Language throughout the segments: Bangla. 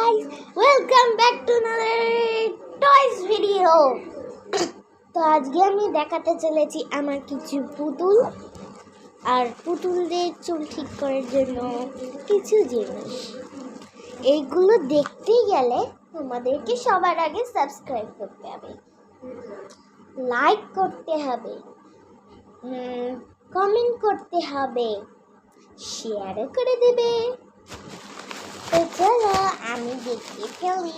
guys, welcome back to another toys video. তো আজকে আমি দেখাতে চলেছি আমার কিছু পুতুল আর পুতুলদের চুল ঠিক করার জন্য কিছু জিনিস। এইগুলো দেখতে গেলে তোমাদেরকে সবার আগে সাবস্ক্রাইব করতে হবে, লাইক করতে হবে, কমেন্ট করতে হবে, শেয়ার করে দেবে। তো চলো আমি দেখিয়ে ফেলি।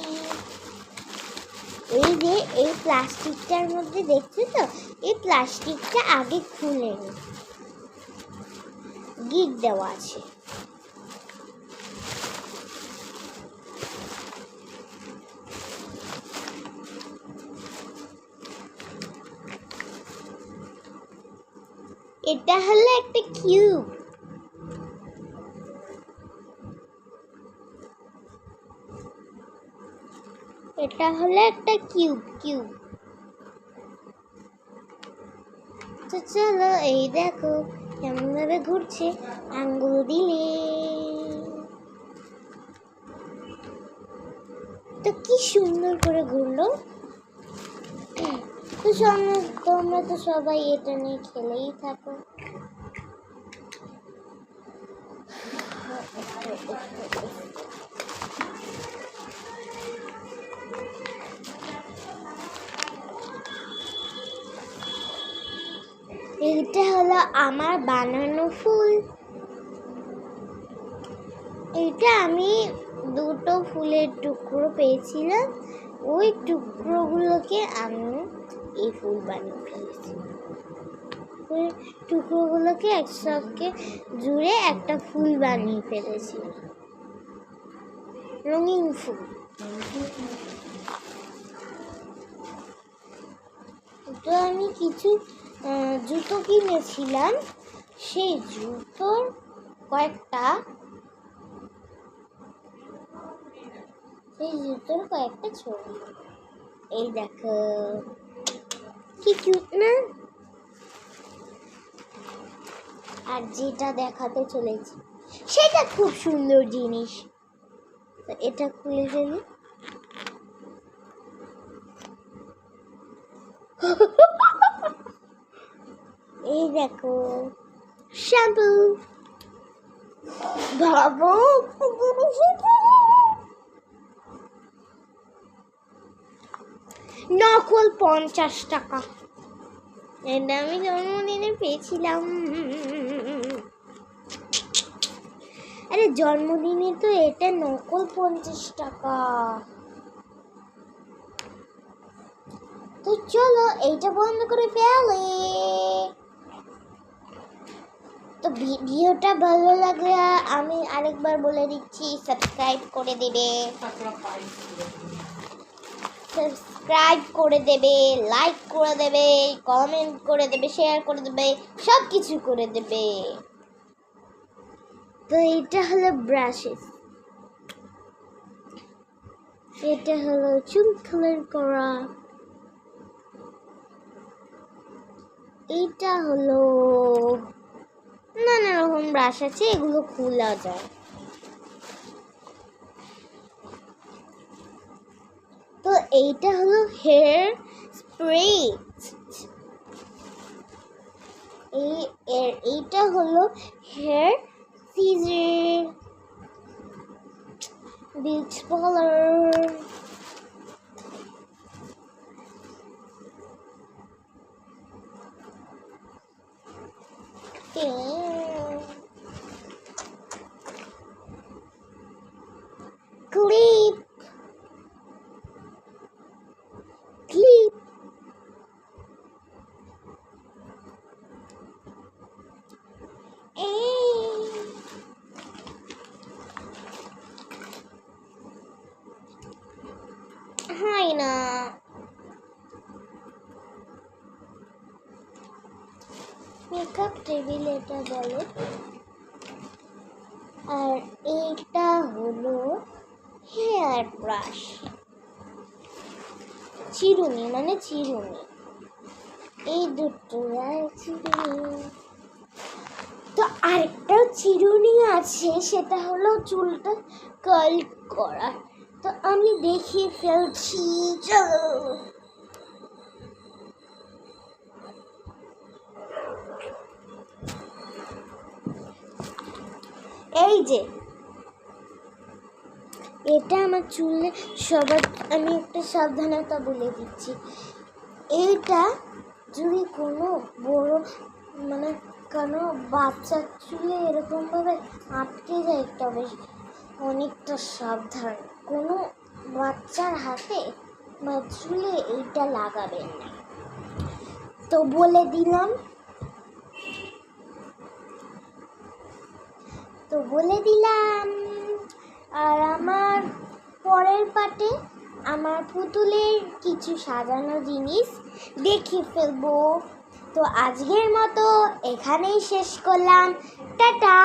এই যে এই প্লাস্টিকটার মধ্যে দেখছো তো, এই প্লাস্টিকটা আগে খুলে নি, গিট দেওয়া আছে। এটা হলো একটা কিউব। এটা হলো একটা কিউব। তো চলো এই দেখো কেমন ভাবে ঘুরছে, আঙ্গুল দিলে তো কি সুন্দর করে ঘুরলো। তো তোমরা তো সবাই এটা নিয়ে খেলেই থাকো। এইটা হলো আমার বানানো ফুল। এটা আমি দুটো ফুলের টুকরো পেয়েছিলাম, ওই টুকরোগুলোকে আমি এই ফুল বানিয়ে ফেলেছি। ওই টুকরোগুলোকে একসাথে জুড়ে একটা ফুল বানিয়ে ফেলেছি, রঙিন ফুল। তো আমি কিছু জুতো কিনেছিলাম, সেই জুতোর কয়েকটা ছবি। এই দেখো কি কিউট না। আর যেটা দেখাতে চলেছি সেটা খুব সুন্দর জিনিস। তো এটা খুলে ফেলি। এই দেখো শ্যাম্পু। ভাবো নকল 50 টাকা। এটা আমি জন্মদিনে পেয়েছিলাম। আরে জন্মদিনে তো এটা নকল 50 টাকা। তো চলো এইটা বন্ধ করে ফেলে। তো ভিডিওটা ভালো লাগলে আমি আরেকবার বলে দিচ্ছি, সাবস্ক্রাইব করে দেবে, লাইক করে দেবে, কমেন্ট করে দেবে, শেয়ার করে দেবে, সব কিছু করে দেবে। তো এটা হলো ব্রাশেস, এটা হলো চুল কালার করা, এটা হলো নানা রকম ব্রাশ আছে, এগুলো খোলা যায়। তো এইটা হলো হেয়ার স্প্রে, এইটা হলো hair scissor, beauty parlour. Clip হয় না। মেকআপ টেবিল এটা বলে। আর এইটা হলো হেয়ার ব্রাশ, চিরুনি মানে চিরুনি, এই দুটো চিরুনি। তো আরেকটা চিরুনি আছে, সেটা হলো চুলটা কার্ল করার। তো আমি দেখিয়ে ফেলছি, চলো। এই যে এটা আমার চুলে, সবার আমি একটা সাবধানতা বলে দিচ্ছি, এইটা যদি কোনো বড় মানে কোনো বাচ্চার চুলে এরকমভাবে আটকে যায় তবে অনেকটা সাবধান, কোনো বাচ্চার হাতে বা চুলে এইটা লাগাবেন না। তো বলে দিলাম, আর আমার পরের পার্টে আমার পুতুলের কিছু সাজানো জিনিস দেখিয়ে ফেলবো। তো আজকের মতো এখানেই শেষ করলাম, টাটা।